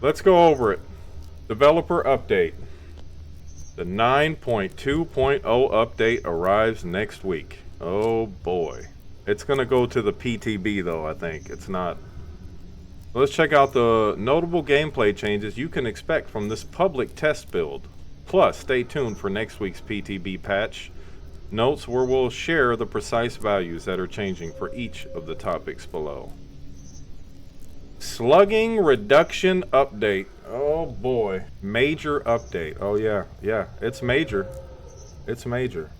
Let's go over it. Developer update. The 9.2.0 update arrives next week. Oh boy. It's going to go to the PTB though, I think. It's not. Let's check out the notable gameplay changes you can expect from this public test build. Plus, stay tuned for next week's PTB patch notes where we'll share the precise values that are changing for each of the topics below. Slugging reduction update. Oh boy. Major update. Oh yeah, it's major. It's major.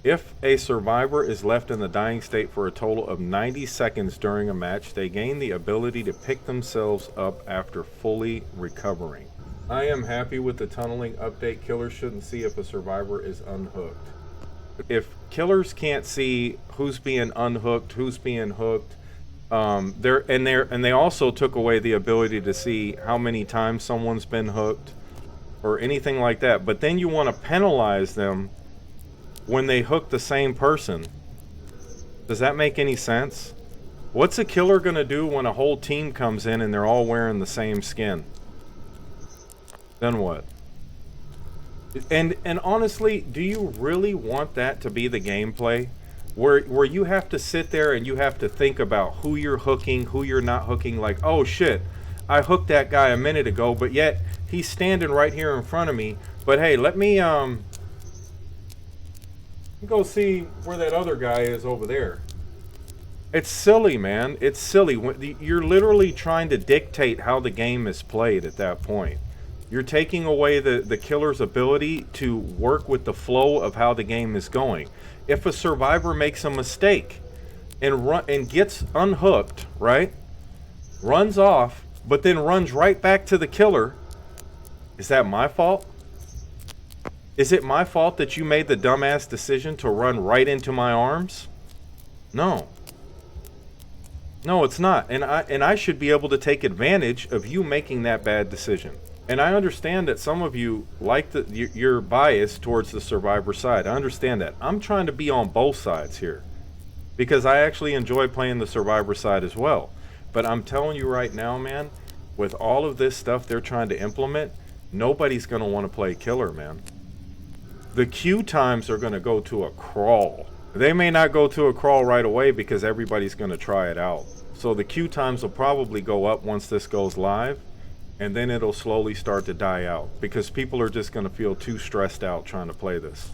If a survivor is left in the dying state for a total of 90 seconds during a match, they gain the ability to pick themselves up after fully recovering. I am happy with the tunneling update. Killers shouldn't see if a survivor is unhooked. If killers can't see who's being unhooked, who's being hooked, they also took away the ability to see how many times someone's been hooked or anything like that. But then you want to penalize them when they hook the same person. Does that make any sense? What's a killer gonna do when a whole team comes in and they're all wearing the same skin? Then what? And honestly, do you really want that to be the gameplay? Where you have to sit there and you have to think about who you're hooking, who you're not hooking, like, oh shit, I hooked that guy a minute ago, but yet he's standing right here in front of me. But hey, let me go see where that other guy is over there. It's silly, man. It's silly. You're literally trying to dictate how the game is played at that point. You're taking away the killer's ability to work with the flow of how the game is going. If a survivor makes a mistake and gets unhooked, right? Runs off, but then runs right back to the killer, is that my fault? Is it my fault that you made the dumbass decision to run right into my arms? No. No, it's not. And I should be able to take advantage of you making that bad decision. And I understand that some of you like your bias towards the survivor side. I understand that. I'm trying to be on both sides here because I actually enjoy playing the survivor side as well. But I'm telling you right now, man, with all of this stuff they're trying to implement, nobody's going to want to play killer, man. The queue times are going to go to a crawl. They may not go to a crawl right away because everybody's going to try it out. So the queue times will probably go up once this goes live. And then it'll slowly start to die out because people are just going to feel too stressed out trying to play this.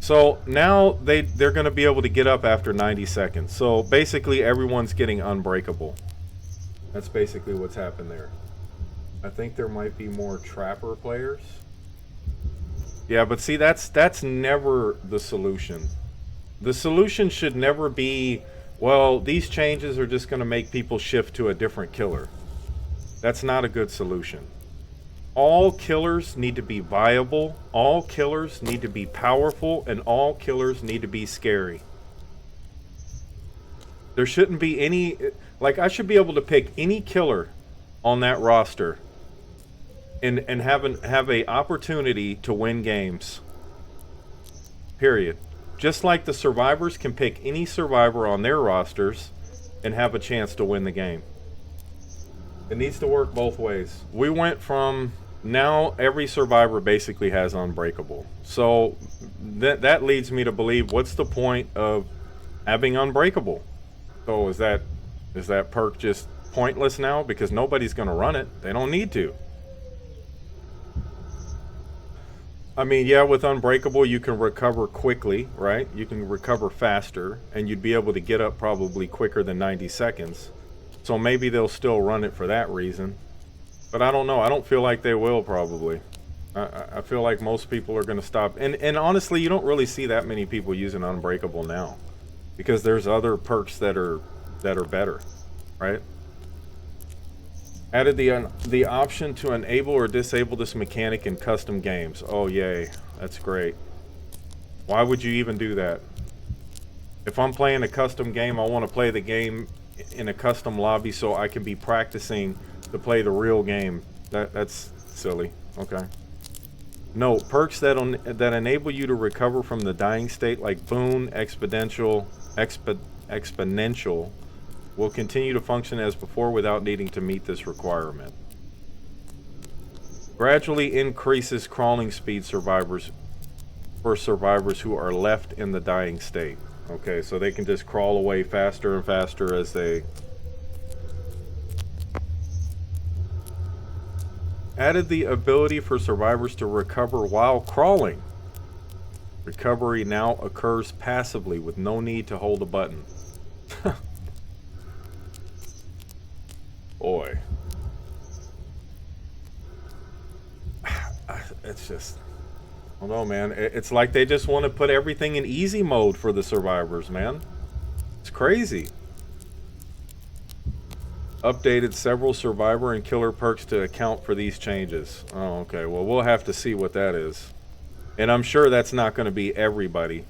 So now they're going to be able to get up after 90 seconds. So basically everyone's getting unbreakable. That's basically what's happened there. I think there might be more trapper players. Yeah, but see, that's never the solution. The solution should never be, well, these changes are just going to make people shift to a different killer. That's not a good solution. All killers need to be viable, all killers need to be powerful, and all killers need to be scary. There shouldn't be any, like, I should be able to pick any killer on that roster and have a opportunity to win games. Period. Just like the survivors can pick any survivor on their rosters and have a chance to win the game. It needs to work both ways. We went from, now every survivor basically has unbreakable. So that leads me to believe, what's the point of having unbreakable? So is that perk just pointless now because nobody's going to run it? They don't need to. I mean, yeah, with unbreakable you can recover quickly, right? You can recover faster and you'd be able to get up probably quicker than 90 seconds. So maybe they'll still run it for that reason. But I don't know. I don't feel like they will probably. I feel like most people are going to stop. And honestly, you don't really see that many people using Unbreakable now. Because there's other perks that are better. Right? Added the option to enable or disable this mechanic in custom games. Oh, yay. That's great. Why would you even do that? If I'm playing a custom game, I want to play the game in a custom lobby so I can be practicing to play the real game. That's silly. Okay. No, perks that enable you to recover from the dying state, like Boon, Exponential, will continue to function as before without needing to meet this requirement. Gradually increases crawling speed for survivors who are left in the dying state. Okay, so they can just crawl away faster and faster as they... Added the ability for survivors to recover while crawling. Recovery now occurs passively with no need to hold a button. Boy. It's just... I don't know, man. It's like they just want to put everything in easy mode for the survivors, man. It's crazy. Updated several survivor and killer perks to account for these changes. Oh, okay. Well, we'll have to see what that is. And I'm sure that's not going to be everybody.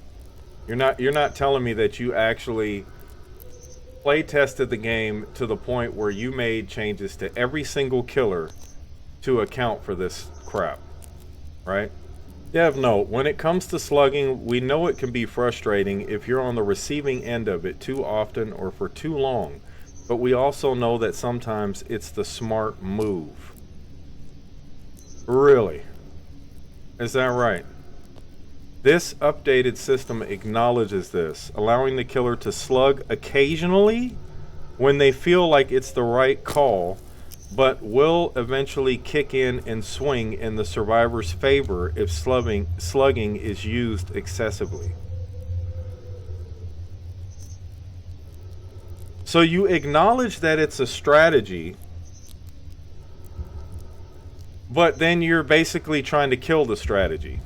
You're not telling me that you actually play tested the game to the point where you made changes to every single killer to account for this crap, right? Dev note, when it comes to slugging, we know it can be frustrating if you're on the receiving end of it too often or for too long, but we also know that sometimes it's the smart move. Really? Is that right? This updated system acknowledges this, allowing the killer to slug occasionally when they feel like it's the right call, but will eventually kick in and swing in the survivor's favor if slugging is used excessively. So you acknowledge that it's a strategy, but then you're basically trying to kill the strategy.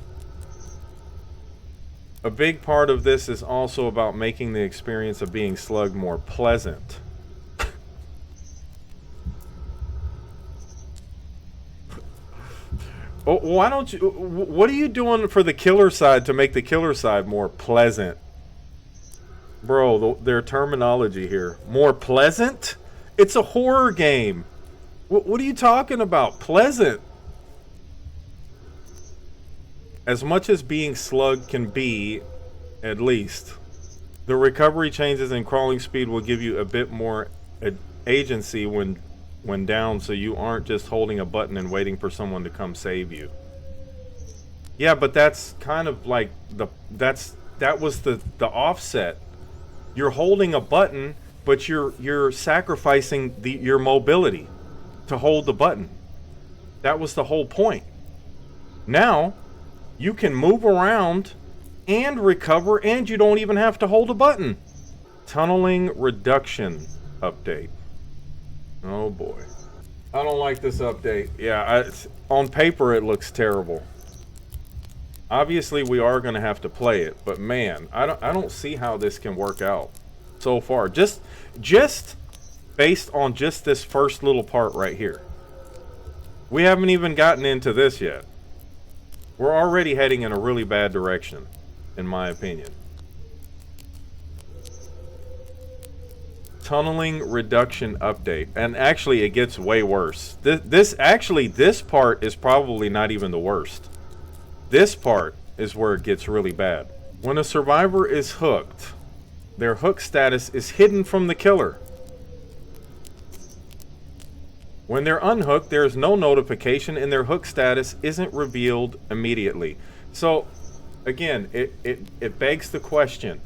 A big part of this is also about making the experience of being slugged more pleasant. Why don't you... What are you doing for the killer side to make the killer side more pleasant? Bro, their terminology here. More pleasant? It's a horror game. What are you talking about? Pleasant. As much as being slugged can be, at least, the recovery changes in crawling speed will give you a bit more agency when down, so you aren't just holding a button and waiting for someone to come save you. Yeah, but that's kind of like that was the offset. You're holding a button, but you're sacrificing your mobility to hold the button. That was the whole point. Now you can move around and recover, and you don't even have to hold a button. Tunneling reduction update. Oh boy. I don't like this update. Yeah, on paper it looks terrible. Obviously we are going to have to play it, but man, I don't see how this can work out so far. Just based on just this first little part right here. We haven't even gotten into this yet. We're already heading in a really bad direction, in my opinion. Tunneling reduction update, and actually it gets way worse. This part is probably not even the worst. This part is where it gets really bad. When a survivor is hooked, their hook status is hidden from the killer. When they're unhooked, there is no notification and their hook status isn't revealed immediately. So again, it begs the question.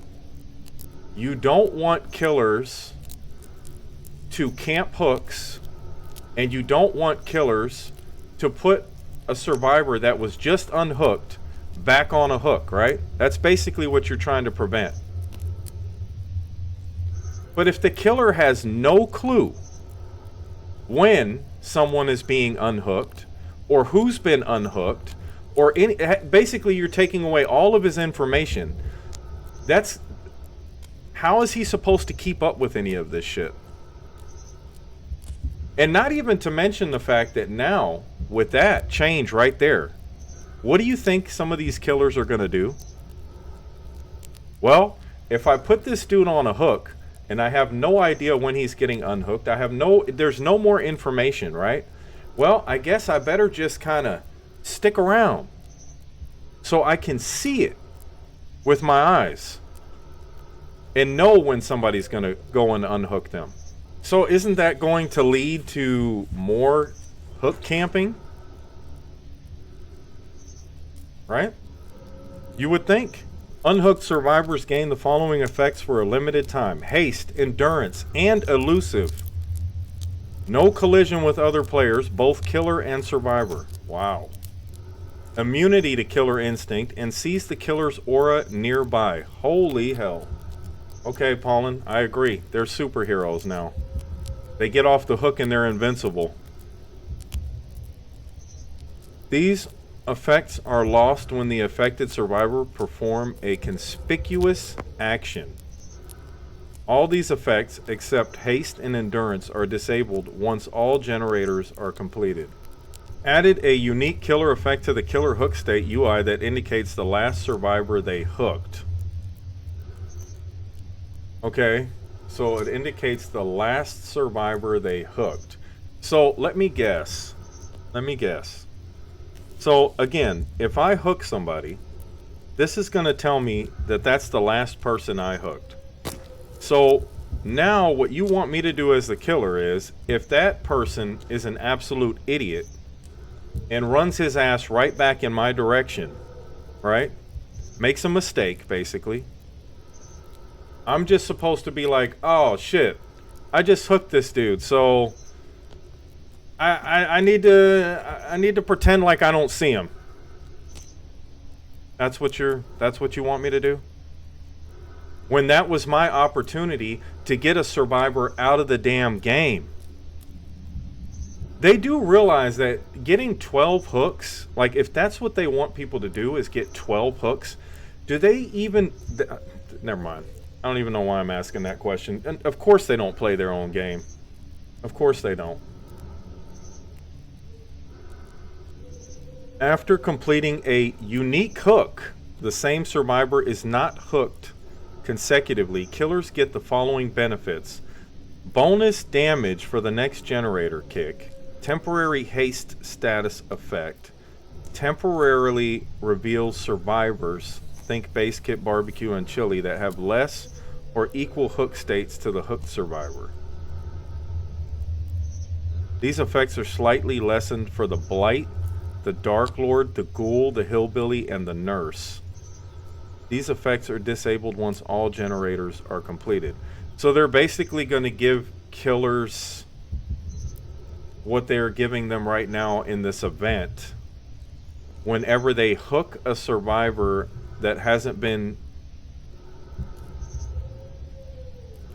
You don't want killers to camp hooks, and you don't want killers to put a survivor that was just unhooked back on a hook, right? That's basically what you're trying to prevent. But if the killer has no clue when someone is being unhooked or who's been unhooked, or basically you're taking away all of his information, how is he supposed to keep up with any of this shit? And not even to mention the fact that now, with that change right there, what do you think some of these killers are going to do? Well, if I put this dude on a hook, and I have no idea when he's getting unhooked, there's no more information, right? Well, I guess I better just kind of stick around so I can see it with my eyes and know when somebody's going to go and unhook them. So isn't that going to lead to more hook camping? right? You would think. Unhooked survivors gain the following effects for a limited time: haste, endurance, and elusive. No collision with other players, both killer and survivor. Wow. Immunity to killer instinct and sees the killer's aura nearby. Holy hell. Okay, Paulin, I agree. They're superheroes now. They get off the hook and they're invincible. These effects are lost when the affected survivor perform a conspicuous action. All these effects, except haste and endurance, are disabled once all generators are completed. Added a unique killer effect to the killer hook state UI that indicates the last survivor they hooked. Okay, so it indicates the last survivor they hooked. So let me guess. So again, if I hook somebody, this is going to tell me that that's the last person I hooked. So now what you want me to do as the killer is, if that person is an absolute idiot and runs his ass right back in my direction, right? Makes a mistake, basically. I'm just supposed to be like, oh shit, I just hooked this dude, so I need to pretend like I don't see him. That's what you want me to do? When that was my opportunity to get a survivor out of the damn game. They do realize that getting 12 hooks, like if that's what they want people to do is get 12 hooks, do they even... Never mind. I don't even know why I'm asking that question. And of course they don't play their own game. Of course they don't. After completing a unique hook, the same survivor is not hooked consecutively. Killers get the following benefits: bonus damage for the next generator kick, temporary haste status effect, temporarily reveals survivors, think Base Kit, Barbecue, and Chili, that have less or equal hook states to the hooked survivor. These effects are slightly lessened for the Blight, the Dark Lord, the Ghoul, the Hillbilly, and the Nurse. These effects are disabled once all generators are completed. So they're basically going to give killers what they're giving them right now in this event. Whenever they hook a survivor that hasn't been...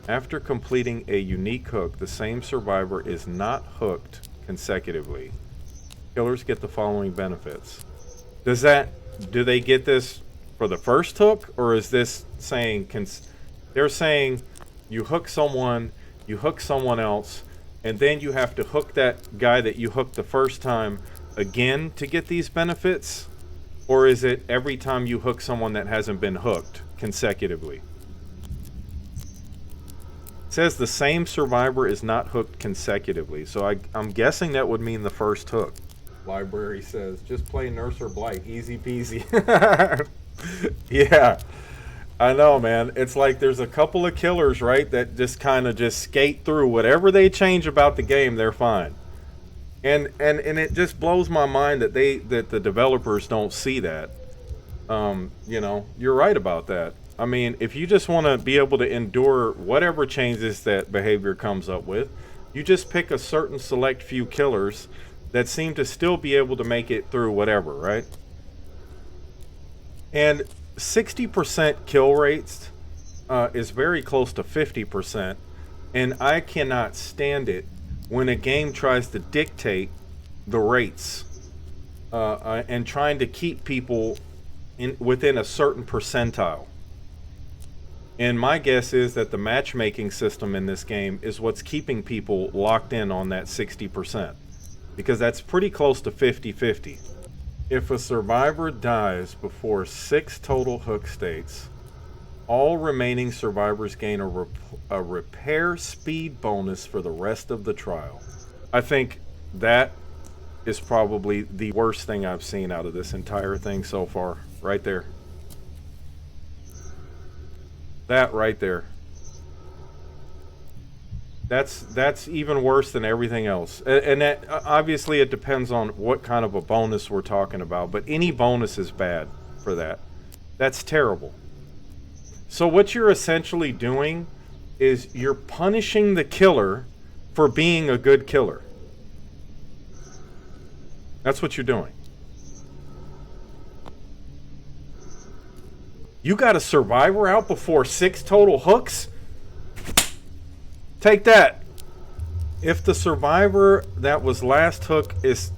After completing a unique hook, the same survivor is not hooked consecutively. Killers get the following benefits. Do they get this for the first hook, or is this saying... They're saying you hook someone else, and then you have to hook that guy that you hooked the first time again to get these benefits? Or is it every time you hook someone that hasn't been hooked consecutively? It says the same survivor is not hooked consecutively, so I'm guessing that would mean the first hook. Library says, just play Nurse or Blight, easy peasy. Yeah, I know, man. It's like there's a couple of killers, right, that just kind of just skate through. Whatever they change about the game, they're fine. And it just blows my mind that the developers don't see that. You know, you're right about that. I mean, if you just want to be able to endure whatever changes that behavior comes up with, you just pick a certain select few killers that seem to still be able to make it through whatever, right? And 60% kill rates is very close to 50%, and I cannot stand it when a game tries to dictate the rates and trying to keep people within a certain percentile. And my guess is that the matchmaking system in this game is what's keeping people locked in on that 60%, because that's pretty close to 50-50. If a survivor dies before 6 total hook states, all remaining survivors gain a repair speed bonus for the rest of the trial. I think that is probably the worst thing I've seen out of this entire thing so far. Right there. That right there. That's even worse than everything else. And that, obviously it depends on what kind of a bonus we're talking about, but any bonus is bad for that. That's terrible. So what you're essentially doing is you're punishing the killer for being a good killer. That's what you're doing. You got a survivor out before 6 total hooks? Take that. If the survivor that was last hooked is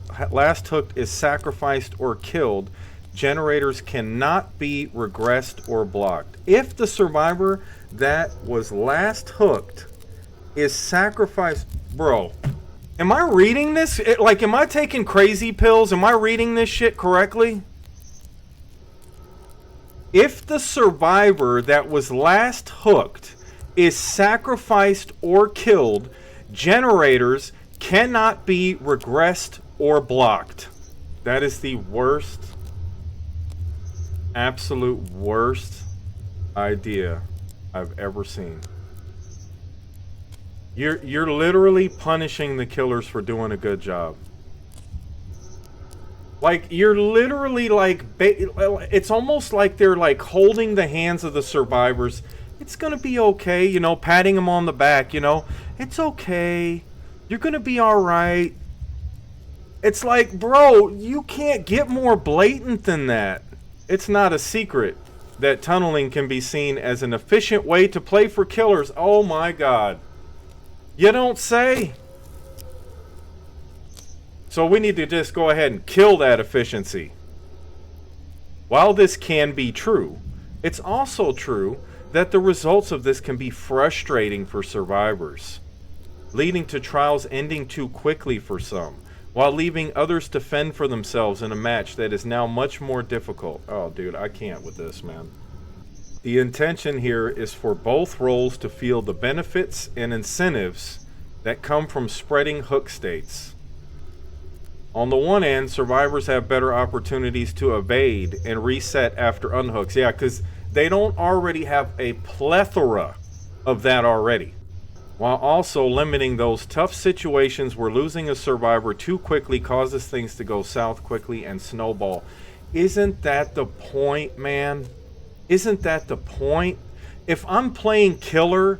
sacrificed or killed, generators cannot be regressed or blocked. If the survivor that was last hooked is sacrificed, bro. Am I reading this? Am I taking crazy pills? Am I reading this shit correctly? If the survivor that was last hooked is sacrificed or killed, generators cannot be regressed or blocked. That is the worst, absolute worst idea I've ever seen. You're literally punishing the killers for doing a good job. Like, you're literally like, it's almost like they're like holding the hands of the survivors. It's gonna be okay, you know, patting them on the back, you know. It's okay. You're gonna be alright. It's like, bro, you can't get more blatant than that. It's not a secret that tunneling can be seen as an efficient way to play for killers. Oh my god. You don't say. So we need to just go ahead and kill that efficiency. While this can be true, it's also true that the results of this can be frustrating for survivors, leading to trials ending too quickly for some, while leaving others to fend for themselves in a match that is now much more difficult. Oh, dude, I can't with this, man. The intention here is for both roles to feel the benefits and incentives that come from spreading hook states. On the one end, survivors have better opportunities to evade and reset after unhooks. Yeah, because they don't already have a plethora of that already. While also limiting those tough situations where losing a survivor too quickly causes things to go south quickly and snowball. Isn't that the point, man? Isn't that the point? If I'm playing killer,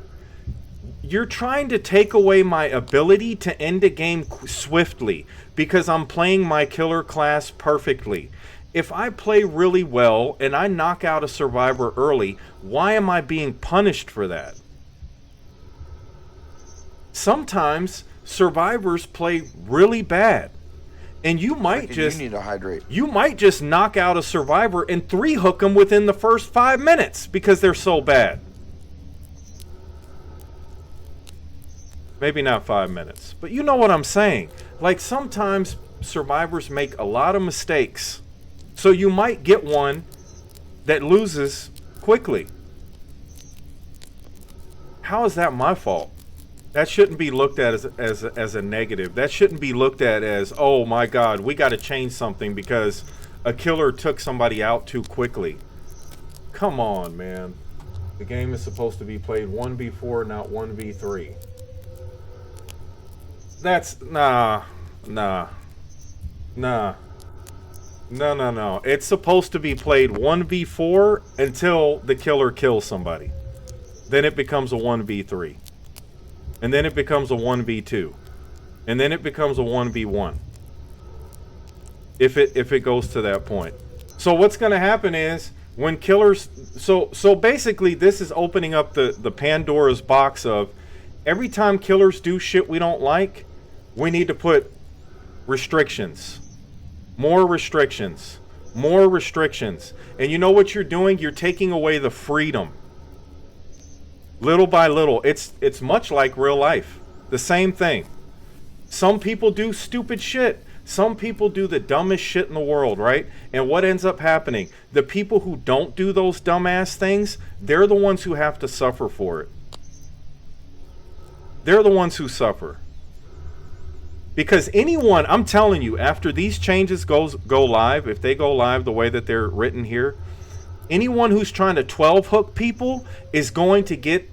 you're trying to take away my ability to end a game swiftly because I'm playing my killer class perfectly. If I play really well and I knock out a survivor early, why am I being punished for that? Sometimes survivors play really bad. And you might just you need to hydrate. You might just knock out a survivor and 3-hook them within the first 5 minutes because they're so bad. Maybe not 5 minutes, but you know what I'm saying. Like, sometimes survivors make a lot of mistakes. So you might get one that loses quickly. How is that my fault? That shouldn't be looked at as a negative. That shouldn't be looked at as, oh my god, we got to change something because a killer took somebody out too quickly. Come on, man. The game is supposed to be played 1v4, not 1v3. That's, nah. No. It's supposed to be played 1v4 until the killer kills somebody. Then it becomes a 1v3. And then it becomes a 1v2. And then it becomes a 1v1. If it goes to that point. So what's going to happen is when killers... So basically this is opening up the Pandora's box of every time killers do shit we don't like, we need to put restrictions. More restrictions. More restrictions. And you know what you're doing? You're taking away the freedom. Little by little. It's much like real life. The same thing. Some people do stupid shit. Some people do the dumbest shit in the world, right? And what ends up happening? The people who don't do those dumbass things, they're the ones who have to suffer for it. They're the ones who suffer. Because anyone, I'm telling you, after these changes go live, if they go live the way that they're written here, anyone who's trying to 12 hook people is going to get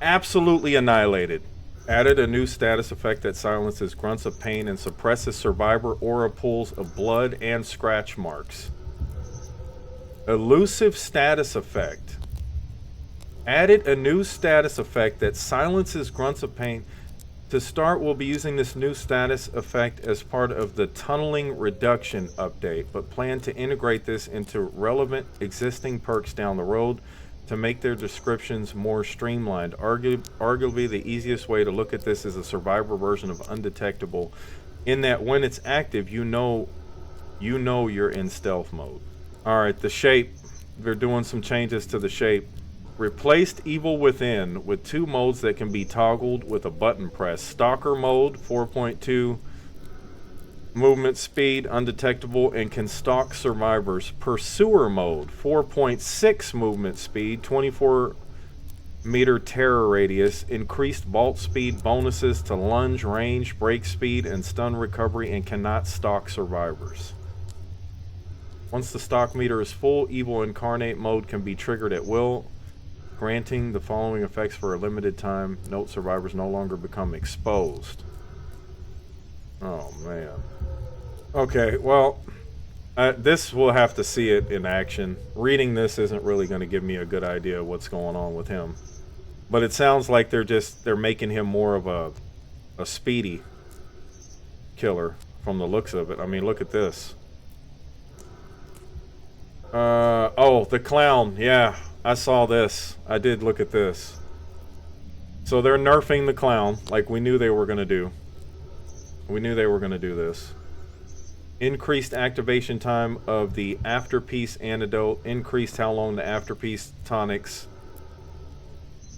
absolutely annihilated. Added a new status effect that silences grunts of pain and suppresses survivor aura pools of blood and scratch marks. Elusive status effect. Added a new status effect that silences grunts of pain. To start, we'll be using this new status effect as part of the tunneling reduction update, but plan to integrate this into relevant existing perks down the road to make their descriptions more streamlined. Arguably, the easiest way to look at this is a survivor version of undetectable, in that when it's active, you know you're in stealth mode. Alright, the shape. They're doing some changes to the shape. Replaced Evil Within with 2 modes that can be toggled with a button press. Stalker mode, 4.2 movement speed, undetectable, and can stalk survivors. Pursuer mode, 4.6 movement speed, 24 meter terror radius, increased vault speed, bonuses to lunge, range, break speed, and stun recovery, and cannot stalk survivors. Once the stock meter is full, Evil Incarnate mode can be triggered at will, granting the following effects for a limited time. Note, survivors no longer become exposed. Oh, man. Okay, well, this we'll have to see it in action. Reading this isn't really going to give me a good idea of what's going on with him. But it sounds like they're making him more of a speedy killer from the looks of it. I mean, look at this. Oh, the clown. Yeah. I saw this. I did look at this. So they're nerfing the clown like we knew they were going to do. We knew they were going to do this. Increased activation time of the Afterpiece antidote. Increased how long the Afterpiece tonics.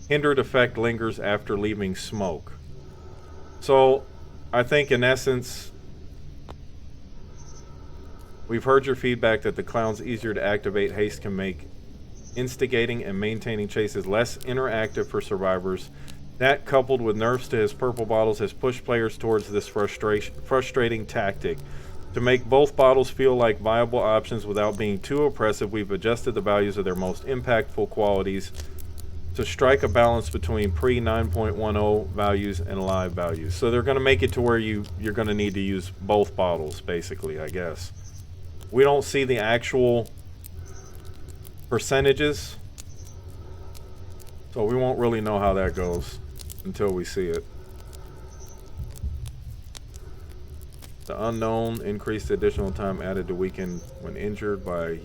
Hindered effect lingers after leaving smoke. So I think in essence, we've heard your feedback that the clown's easier to activate. Haste can make instigating and maintaining chases less interactive for survivors. That, coupled with nerfs to his purple bottles, has pushed players towards this frustrating tactic. To make both bottles feel like viable options without being too oppressive, we've adjusted the values of their most impactful qualities to strike a balance between pre-9.10 values and live values. So they're going to make it to where you're going to need to use both bottles, basically, I guess. We don't see the actual percentages, so we won't really know how that goes until we see it. The unknown, increased additional time added to weaken when injured by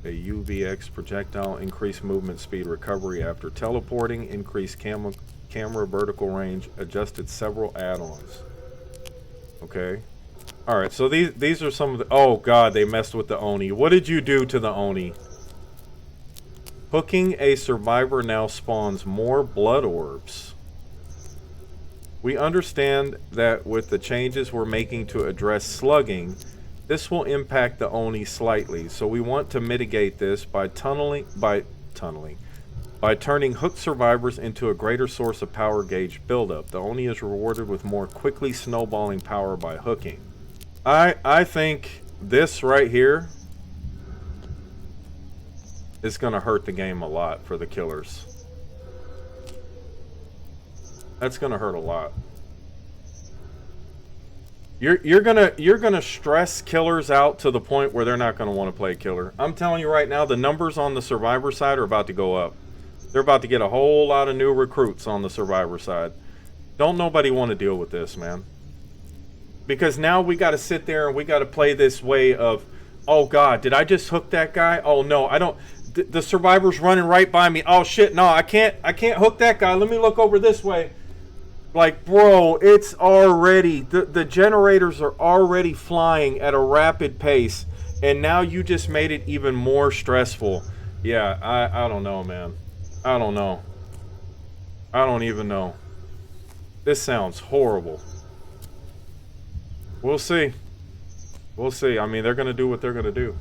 a UVX projectile, increased movement speed recovery after teleporting, increased camera vertical range, adjusted several add-ons. Okay. Alright, so these are some of the... Oh god, they messed with the Oni. What did you do to the Oni? Hooking a survivor now spawns more blood orbs. We understand that with the changes we're making to address slugging, this will impact the Oni slightly, so we want to mitigate this by turning hooked survivors into a greater source of power gauge buildup. The Oni is rewarded with more quickly snowballing power by hooking. I think this right here is going to hurt the game a lot for the killers. That's going to hurt a lot. You're gonna stress killers out to the point where they're not gonna want to play killer. I'm telling you right now, the numbers on the survivor side are about to go up. They're about to get a whole lot of new recruits on the survivor side. Don't nobody want to deal with this, man. Because now we got to sit there and we got to play this way of, oh god, did I just hook that guy? Oh no, I don't. The survivor's running right by me. Oh shit, no, I can't hook that guy. Let me look over this way. Like, bro, it's already, the generators are already flying at a rapid pace, and now you just made it even more stressful. Yeah, I don't know, man. I don't know. I don't even know. This sounds horrible. We'll see. We'll see. I mean, they're going to do what they're going to do.